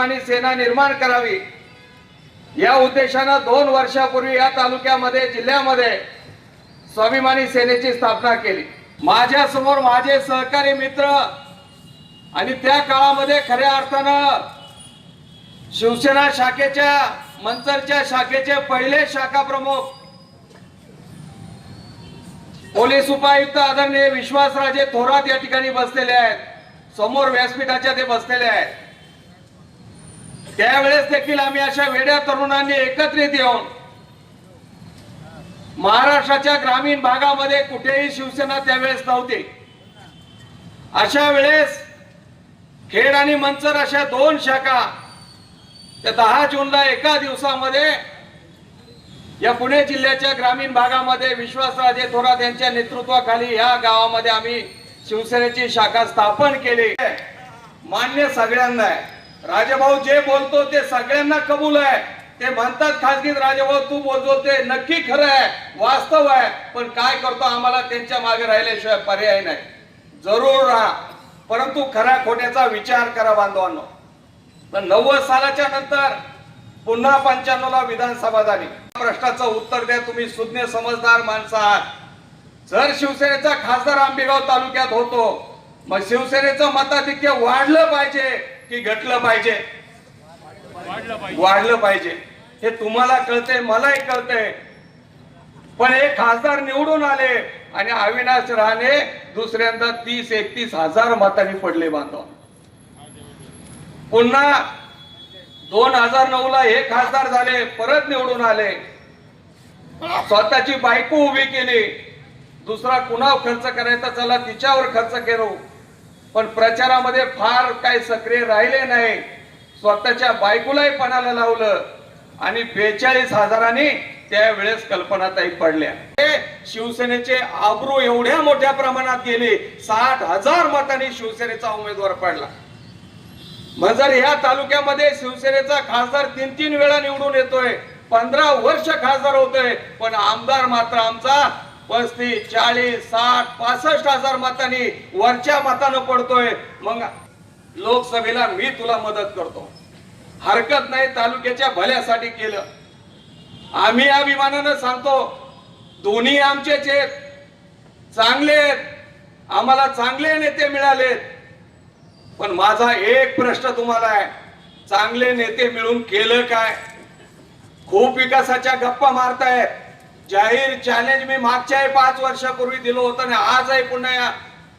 स्वाभिमानी सेना निर्माण करावी या उद्देशाने 2 वर्षापूर्वी या तालुक्यामध्ये जिल्ह्यामध्ये स्वाभिमानी सेनेची स्थापना केली। माझ्या समोर माझे सहकारी मित्र आणि त्या काळामध्ये खऱ्या अर्थानं शिवसेना शाखेच्या मंचरच्या शाखेचे पहिले शाखा प्रमुख पोलीस उपायुक्त आदरणीय विश्वासराजे थोरात या ठिकाणी बसलेले आहेत, समोर व्यासपीठाच्या ते बसलेले आहेत। त्यावेळेस देखील आम्ही अशा वेड्या तरुणांनी एकत्रित येऊन महाराष्ट्राच्या ग्रामीण भागामध्ये कुठेही शिवसेना त्यावेळेस नव्हती। अशा वेळेस खेड आणि मंचर अशा 2 शाखा त्या 10 जूनला एका दिवसामध्ये या पुणे जिल्ह्याच्या ग्रामीण भागामध्ये विश्वासराजे थोरात यांच्या नेतृत्वाखाली या गावामध्ये आम्ही शिवसेनेची शाखा स्थापन केली। मान्य सगळ्यांना आहे, राजेभाऊ जे बोलतो ते सगळ्यांना कबूल आहे। ते म्हणतात खासगीत राजेभाऊ तू बोलतो ते नक्की खरं आहे, वास्तव आहे, पण काय करतो आम्हाला त्यांच्या मागे राहिल्याशिवाय पर्याय नाही। जरूर राहा, परंतु खऱ्या खोट्याचा विचार करा बांधवांनो। पण 90 सालाच्या नंतर पुन्हा 95 ला विधानसभा झाली। प्रश्नाचं उत्तर द्या, तुम्ही सुज्ञ समजदार माणसं आहात। जर शिवसेनेचा खासदार आंबेगाव तालुक्यात होतो मग शिवसेनेचं मताधिक्य वाढलं पाहिजे की घटलं पाहिजे? वाढलं पाहिजे। हे तुम्हाला कळते, मलाही कळते, पण हे खासदार निवडून आले आणि अविनाश राणे दुसऱ्यांदा 30-31 हजार मतांनी पडले बांधव। पुन्हा 2009 ला हे खासदार झाले, परत निवडून आले, स्वतःची बायको उभी केली, दुसरा कुणावर खर्च करायचा चला तिच्यावर खर्च केलो, पण प्रचारामध्ये फार काही सक्रिय राहिले नाही। स्वतःच्या बायकोलाही पणाला लावलं आणि 42 हजारांनी त्यावेळेस कल्पनाताई पडल्या। शिवसेनेचे आबरू एवढ्या मोठ्या प्रमाणात गेले, 60,000 मतांनी शिवसेनेचा उमेदवार पडला। मग जर या तालुक्यामध्ये शिवसेनेचा खासदार 3-3 वेळा निवडून येतोय, 15 वर्ष खासदार होतोय, पण आमदार मात्र आमचा 35, 40, 60, 65 हजार मतांनी वरच्या मतानं पडतोय। मग लोकसभेला मी तुला मदत करतो, हरकत नाही, तालुक्याच्या भल्यासाठी केलं। आम्ही अभिमानानं सांगतो दोन्ही आमचेच आहेत, चांगले आहेत, आम्हाला चांगले नेते मिळालेत। पण माझा एक प्रश्न तुम्हाला आहे, चांगले नेते मिळून केलं काय? खूप विकासाच्या गप्पा मारतायत। जाहीर चॅलेंज मी मागच्या 5 वर्षापूर्वी दिलं होतं आणि आजही पुन्हा या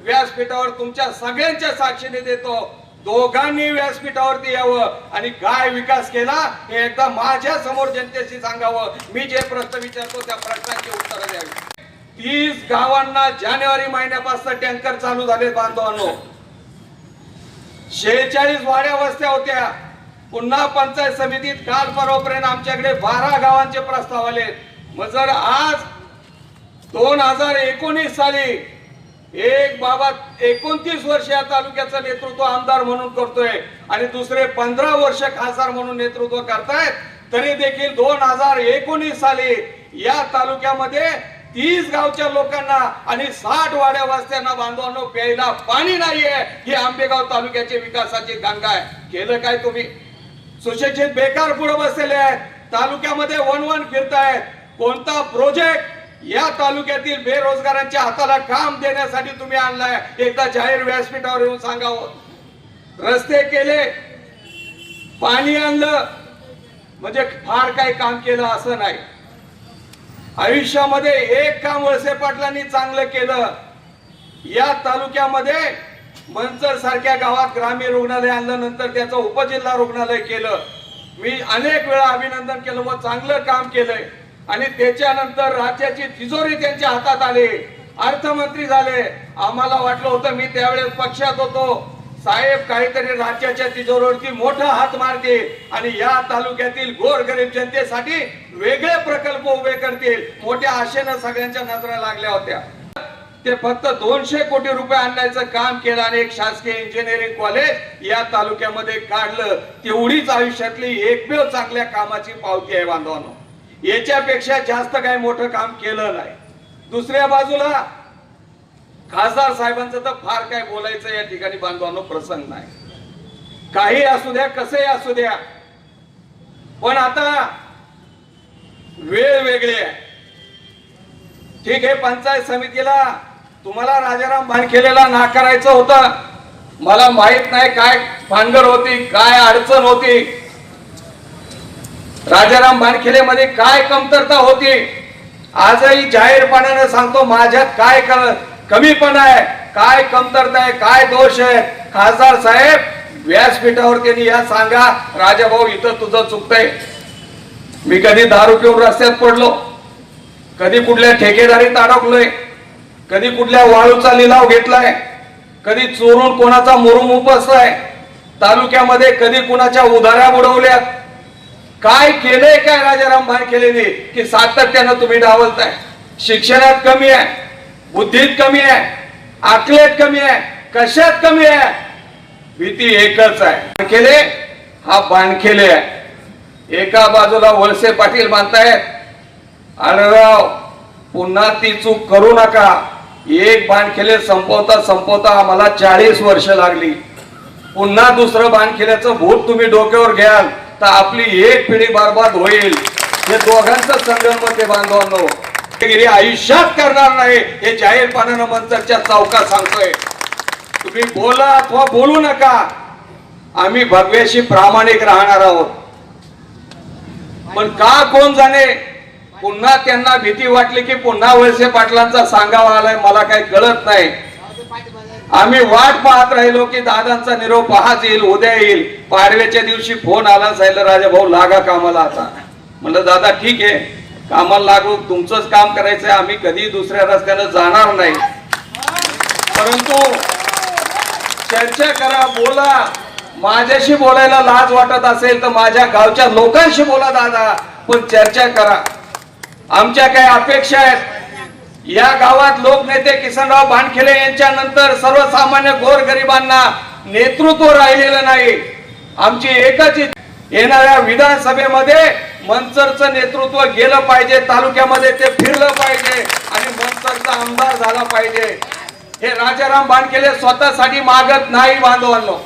व्यासपीठावर तुमच्या सगळ्यांच्या साक्षीने देतो, दोघांनी व्यासपीठावरती यावं आणि काय विकास केला हे एकदा माझ्या समोर जनतेशी सांगावं। मी जे प्रश्न विचारतो त्या प्रश्नांची उत्तरं द्यावी। 30 गावांना जानेवारी महिन्यापासून टँकर चालू झाले बांधवांनो। 46 वाड्या वस्त्या होत्या, पुन्हा पंचायत समितीत काल परवापर्यंत आमच्याकडे 12 गावांचे प्रस्ताव आले। मग जर आज 2019 साली एक बाबा 29 वर्ष या तालुक्याचं नेतृत्व आमदार म्हणून करतोय आणि दुसरे 15 वर्ष खासदार म्हणून नेतृत्व करतायत, तरी देखील 2019 साली या तालुक्यामध्ये 30 गावच्या लोकांना आणि 60 वाड्या वस्त्यांना बांधवांनो प्यायला पाणी नाहीये। ही आंबेगाव तालुक्याची विकासाची गंगा आहे। केलं काय तुम्ही? सुशिक्षित बेकार पुढे बसलेले आहेत, तालुक्यामध्ये वन फिरतायत। कोणता प्रोजेक्ट या तालुक्यातील बेरोजगारांच्या हाताला काम देण्यासाठी तुम्ही आणलाय? एकदा जाहीर व्यासपीठावर येऊन सांगावं। रस्ते केले, पाणी आणलं, म्हणजे फार काही काम केलं असं नाही। आयुष्यामध्ये एक काम वळसे पाटलांनी चांगलं केलं, या तालुक्यामध्ये मंचर सारख्या गावात ग्रामीण रुग्णालय आणलं, नंतर त्याचं उपजिल्हा रुग्णालय केलं। मी अनेक वेळा अभिनंदन केलं व चांगलं काम केलंय आणि त्याच्यानंतर राज्याची तिजोरी त्यांच्या हातात आली, अर्थमंत्री झाले। आम्हाला वाटलं होतं, मी त्यावेळेस पक्षात होतो, साहेब काहीतरी राज्याच्या तिजोरीवरती मोठा हात मारतील आणि या तालुक्यातील गोरगरीब जनतेसाठी वेगळे प्रकल्प उभे करतील, मोठ्या आशेनं सगळ्यांच्या नजरा लागल्या होत्या। ते फक्त 200 कोटी रुपये आणण्याचं काम केलं आणि एक शासकीय इंजिनिअरिंग कॉलेज या तालुक्यामध्ये काढलं। तेवढीच आयुष्यातली एकमेव चांगल्या कामाची पावती आहे बांधवांनो। याच्यापेक्षा जास्त काही मोठं काम केलं नाही। दुसऱ्या बाजूला खासदार साहेबांचं तर फार काय बोलायचं या ठिकाणी बांधवांनो प्रसंग नाही। काही असू द्या, कसंही असू द्या, पण आता वेळ वेगळी आहे. ठीक आहे, पंचायत समितीला तुम्हाला राजाराम बाणखेलेला नाकारायचं होतं. मला माहित नाही काय भानगड होती, काय अडचण होती, राजाराम बाणखेले मध्ये काय कमतरता होती. आजही जाहीरपणाने सांगतो, माझ्यात काय कमीपणा आहे, काय कमतरता आहे, काय दोष आहे. खासदार साहेब व्यासपीठावर त्यांनी या सांगा, राजाभाऊ इथं तुझं चुकतंय. मी कधी दारू पिऊन रस्त्यात पडलो, कधी कुठल्या ठेकेदारीत अडकलोय, कधी कुठल्या वाळूचा लिलाव घेतलाय, कधी चोरून कोणाचा मुरुम उपसलाय, तालुक्यामध्ये कधी कुणाच्या उधाऱ्या बुडवल्यात. काय केलंय काय राजाराम बाणखेलेने की सातत्यानं तुम्ही डावलताय? शिक्षणात कमी आहे, बुद्धीत कमी आहे, आकलेत कमी आहे, कशात कमी आहे? भीती एकच आहे, बाणखेले हा बाणखेले आहे. एका बाजूला वळसे पाटील म्हणतायत, अरे राव पुन्हा ती चूक करू नका. एक बाणखेले संपवता संपवता आम्हाला 40 वर्ष लागली. पुन्हा दुसरं बाणखेल्याचं भूत तुम्ही डोक्यावर घ्याल तर आपली एक पिढी बरबाद होईल. हे दोघांचं संगम ते बांधवांनो आयुष्यात करणार नाही, हे जाहीरपणानं मंचरच्या चौकात सांगतोय. तुम्ही बोला अथवा बोलू नका, आम्ही भगव्याशी प्रामाणिक राहणार आहोत. पण का कोण जाणे, पुन्हा त्यांना भीती वाटली की पुन्हा वळसे पाटलांचा सांगावा आलाय, मला काही कळत नाही. आम्ही वाट पाहत राहिलो की दादांचा निरोप आज येईल, उद्या येईल. पाडव्याच्या दिवशी फोन आला, सांगितलं राजाभाऊ लागा कामाला आता. म्हणलं दादा ठीक आहे, कामाला लागू, तुमचंच काम करायचंय, आम्ही कधी दुसऱ्या रस्त्यानं जाणार नाही. परंतु चर्चा करा, बोला. माझ्याशी बोलायला लाज वाटत असेल तर माझ्या गावच्या लोकांशी बोला दादा, पण चर्चा करा. आमच्या काही अपेक्षा आहेत. या गावात लोकनेते किसनराव बाणखेले यांच्या नंतर सर्वसामान्य गोरगरिबांना नेतृत्व राहिलेलं नाही. आमची एकच येणाऱ्या विधानसभेमध्ये मंचरचं नेतृत्व गेलं पाहिजे, तालुक्यामध्ये ते फिरलं पाहिजे आणि मंचरचा आमदार झाला पाहिजे. हे राजाराम बाणखेले स्वतःसाठी मागत नाही बांधवांनो,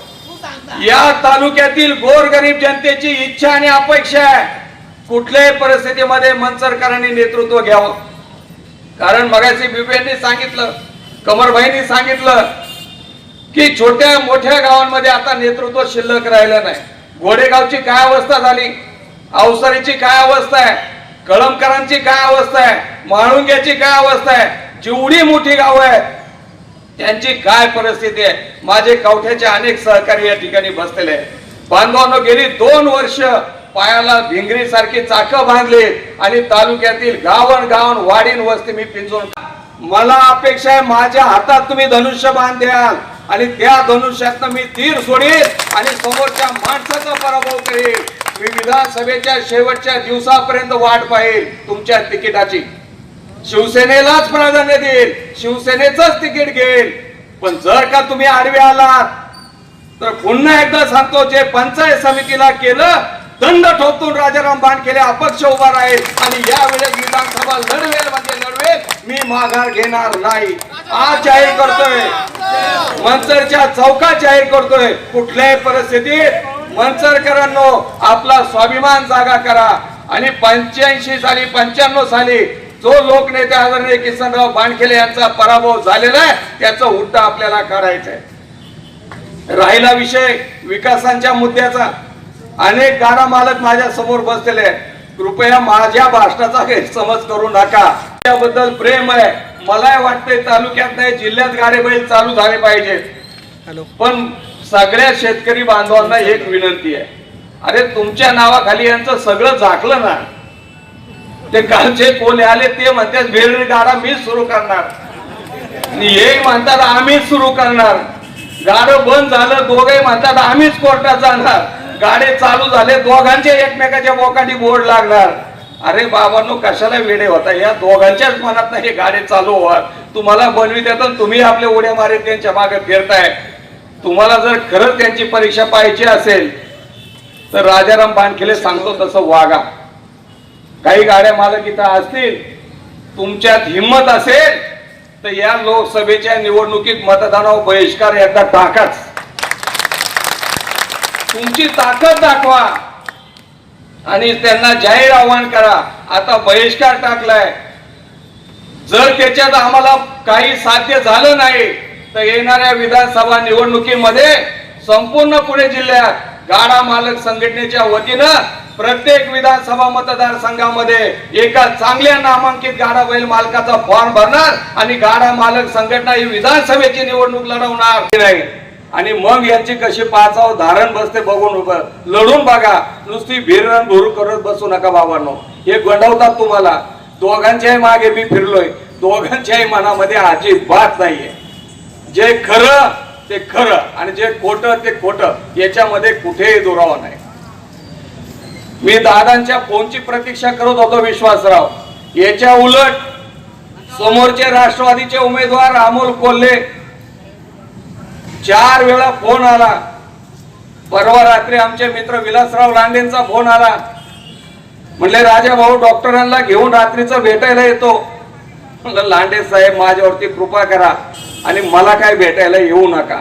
या तालुक्यातील गोरगरीब जनतेची इच्छा आणि अपेक्षा आहे. कुठल्याही परिस्थितीमध्ये मंचरकरांनी नेतृत्व घ्यावं. कारण मगाशी बिबेंनी सांगितलं, कमरभाईंनी सांगितलं की छोट्या मोठ्या गावांमध्ये आता नेतृत्व शिल्लक राहिलं नाही. घोडेगावची काय अवस्था झाली, अवसरीची काय अवस्था आहे, कळमकरांची काय अवस्था आहे, म्हाळुंग्याची काय अवस्था आहे, जेवढी मोठी गावं आहेत त्यांची काय परिस्थिती आहे. माझे कवठ्याचे अनेक सहकारी या ठिकाणी बसलेले आहेत. बांधवांनो गेली 2 वर्ष पायाला भिंगरी सारखी चाकं बांधली आणि तालुक्यातील गावन वाडीन वस्ती मी पिंजून. मला अपेक्षा आहे माझ्या हातात तुम्ही धनुष्य बाण द्याल आणि त्या धनुष्यातनं मी तीर सोडील आणि समोरच्या माणसाचा पराभव करेल. मी विधानसभेच्या शेवटच्या दिवसापर्यंत वाट पाहिल तुमच्या तिकिटाची. शिवसेनेलाच प्राधान्य देईल, शिवसेनेचंच तिकीट घेईल. पण जर का तुम्ही आडवे आलात तर पुन्हा एकदा सांगतो, जे पंचायत समितीला केलं दंड ठोकून राजाराम बाणखेले अपक्ष उभा राहील आणि यावेळेस विधानसभा लढवेल म्हणजे लढवेल, मी माघार घेणार नाही. आज जाहीर करतोय, मंचरच्या चौकात जाहीर करतोय, कुठल्याही परिस्थितीत मंचरकरांनो आपला स्वाभिमान जागा करा. आणि 85 साली 95 साली जो लोकनेते आदरणीय किसनराव बाणखेले यांचा पराभव झालेला आहे त्याचं उड्डा आपल्याला काढायचंय. राहिला विषय विकासांच्या मुद्द्याचा, अनेक गाडा मालक माझ्या समोर बसलेले आहेत. कृपया माझ्या भाषणाचा गैरसमज करू नका. त्याबद्दल प्रेम आहे. मला वाटतंय तालुक्यात नाही जिल्ह्यात गाडे बैल चालू झाले पाहिजेत. पण सगळ्या शेतकरी बांधवांना एक विनंती आहे, अरे तुमच्या नावाखाली यांचं सगळं झाकलं ना. ते कालचे कोले आले ते म्हणतात वेगळी गाडा मीच सुरू करणार आणि हे म्हणतात आम्हीच सुरू करणार. गाडं बंद झालं, दोघे म्हणतात आम्हीच कोर्टात जाणार. गाडे चालू झाले, दोघांचे एकमेकाच्या बोकांडी बोर्ड लागणार. अरे बाबांनो कशाला वेडे होता, या दोघांच्याच मनात नाही गाडे चालू व्हा. तुम्हाला बनवी देतात, तुम्ही आपल्या उड्या मारीत त्यांच्या मागे फिरताय. तुम्हाला जर खरंच त्यांची परीक्षा पाहिजे असेल तर राजाराम बाणखेले सांगतो तसं वागा. काही गाड्या मालक इथं असतील, तुमच्यात हिंमत असेल तर या लोकसभेच्या निवडणुकीत मतदानावर बहिष्कार एकदा टाकाच. तुमची ताकद दाखवा आणि त्यांना जाहीर आवाहन करा. आता बहिष्कार टाकलाय, जर त्याच्यात आम्हाला काही साध्य झालं नाही तर येणाऱ्या विधानसभा निवडणुकीमध्ये संपूर्ण पुणे जिल्ह्यात गाडा मालक संघटनेच्या वतीनं प्रत्येक विधानसभा मतदारसंघामध्ये एका चांगल्या नामांकित गाडा बैल मालकाचा फॉर्म भरणार आणि गाडा मालक संघटना ही विधानसभेची निवडणूक लढवणार नाही. आणि मग यांची कशी पाचाव धारण बसते बघून उभं लढून बघा. नुसती भिरण भुरू करत बसू नका बाबांनो. हे गंडवतात तुम्हाला. दोघांच्याही मागे मी फिरलोय, दोघांच्याही मनामध्ये अजिबात नाहीये. जे खरं ते खरं आणि जे खोटं ते खोटं, याच्यामध्ये कुठेही दुरावा नाही. मी दादांच्या फोनची प्रतीक्षा करत होतो विश्वासराव. याच्या उलट समोरचे राष्ट्रवादीचे उमेदवार अमोल कोल्हे 4 वेळा फोन आला. परवा रात्री आमचे मित्र विलासराव लांडेंचा फोन आला. म्हणले राजा भाऊ डॉक्टरांना घेऊन रात्रीचं भेटायला येतो. म्हणलं लांडे साहेब माझ्यावरती कृपा करा आणि मला काय भेटायला येऊ नका,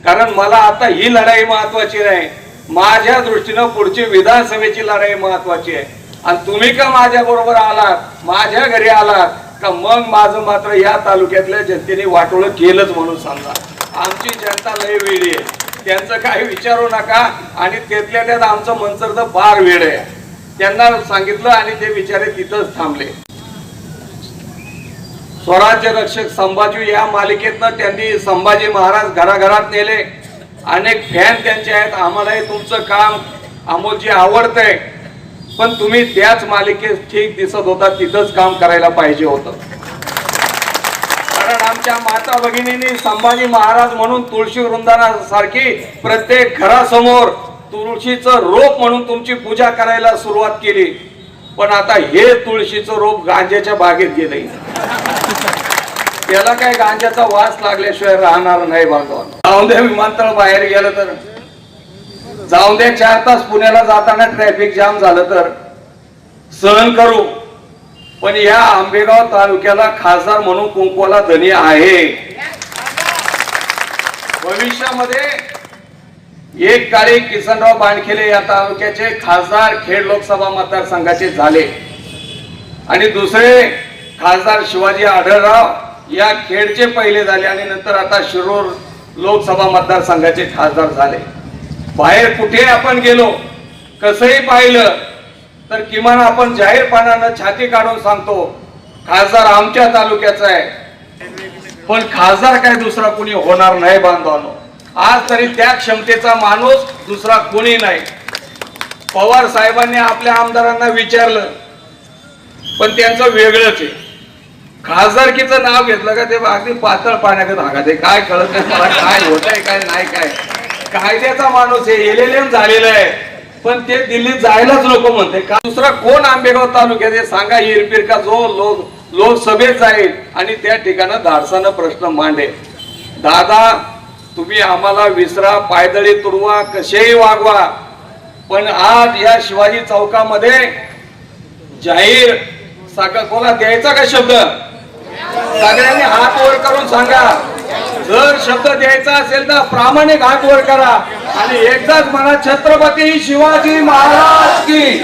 कारण मला आता ही लढाई महत्वाची नाही. माझ्या दृष्टीनं पुढची विधानसभेची लढाई महत्वाची आहे. आणि तुम्ही का माझ्या बरोबर आलात, माझ्या घरी आलात का, मग माझं मात्र या तालुक्यातल्या जनतेने वाटोळं केलंच म्हणून समजा. आमची जनता लय वेळी आहे, त्यांचं काही विचारू नका. आणि त्यातल्या त्यात आमचं मनसर तर फार वेळ आहे. त्यांना सांगितलं आणि ते बिचारे तिथंच थांबले. स्वराज्य रक्षक संभाजी या मालिकेतनं त्यांनी संभाजी महाराज घराघरात नेले. अनेक फॅन त्यांचे आहेत. आम्हालाही तुमचं काम अमोलजी आवडतंय, पण तुम्ही त्याच मालिकेत ठीक दिसत होता, तिथंच काम करायला पाहिजे होतं. कारण आमच्या माता भगिनींनी संभाजी महाराज म्हणून तुळशी वृंदानासारखी प्रत्येक घरासमोर तुळशीचं रोप म्हणून तुमची पूजा करायला सुरुवात केली. पण आता हे तुळशीचं रोप गांजाच्या बागेत गेलंय. त्याला काय गांजाचा वास लागल्याशिवाय राहणार नाही बांधवांनो. जाऊन द्या विमानतळ बाहेर गेलं तर, जाऊन द्या 4 तास पुण्याला जाताना ट्रॅफिक जाम झालं तर सहन करू. पण या आंबेगाव तालुक्याला खासदार म्हणून कुंकवाला धनी आहे. भविष्यामध्ये एक काळी किसनराव बाणखेले या तालुक्याचे खासदार खेड लोकसभा मतदारसंघाचे झाले आणि दुसरे खासदार शिवाजी आढळराव या खेडचे पहिले झाले आणि नंतर आता शिरूर लोकसभा मतदारसंघाचे खासदार झाले. बाहेर कुठे आपण गेलो, कसंही पाहिलं तर किमान आपण जाहीरपणानं छाती काढून सांगतो खासदार आमच्या तालुक्याचा आहे. पण खासदार काय दुसरा कोणी होणार नाही बांधवांनो. आज तरी त्या क्षमतेचा माणूस दुसरा कोणी नाही. पवार साहेबांनी आपल्या आमदारांना विचारलं, पण त्यांचं वेगळंच आहे. खासदारकीचं नाव घेतलं का ते अगदी पातळ पाण्यात हागाते. काय कळत नाही मला, काय होत आहे काय नाही. काय कायद्याचा माणूस आहे, एलएलएम झालेला आहे, पण ते दिल्लीत जायलाच नको म्हणते. का दुसरा कोण आंबेगाव तालुक्यात हे सांगा हिरपीर का जो लोकसभेत जाईल आणि त्या ठिकाणी धाडसानं प्रश्न मांडे. दादा तुम्ही आम्हाला विसरा, पायदळी तुडवा, कसेही वागवा, पण आज या शिवाजी चौकामध्ये जाहीर कोला द्यायचा का शब्द? सगळ्यांनी हात वर करून सांगा. जर शब्द द्यायचा असेल तर प्रामाणिक हात वर करा आणि एकदाच म्हणा छत्रपती शिवाजी महाराज की.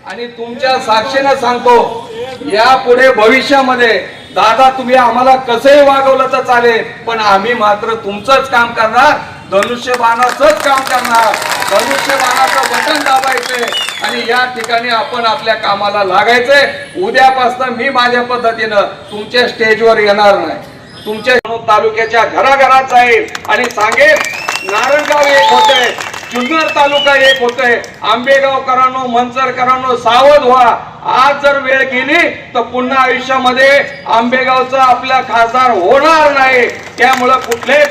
आणि तुमच्या साक्षीने सांगतो यापुढे भविष्यामध्ये दादा तुम्ही आम्हाला कसंही वागवलं तर चालेल, पण आम्ही मात्र तुमचंच काम करणार, धनुष्यबाणाचंच काम करणार. धनुष्यबाणाचं बटन दाबायचंय आणि या ठिकाणी आपण आपल्या कामाला लागायचंय. उद्यापासून मी माझ्या पद्धतीनं तुमच्या स्टेजवर येणार नाही. तुमच्या तालुक्याच्या घराघरात जाईल आणि सांगेल नारायणगाव एक होतंय, जुन्नर तालुका एक होतंय. आंबेगावकरांनो, मनसरकरांनो सावध व्हा. आज जर वेळ गेली तर पुन्हा आयुष्यामध्ये आंबेगावचा आपला खासदार होणार नाही. त्यामुळे कुठल्याही